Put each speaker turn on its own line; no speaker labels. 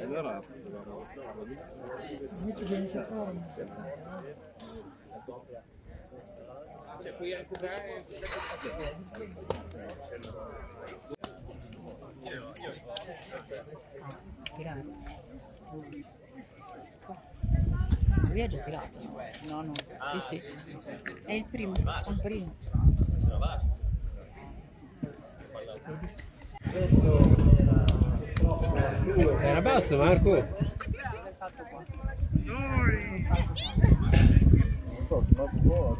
Allora cioè puoi recuperare
lui ha già tirato? No, no. Sì, sì. È il primo. Il primo.
Era basso, Marco?
non so, se no può.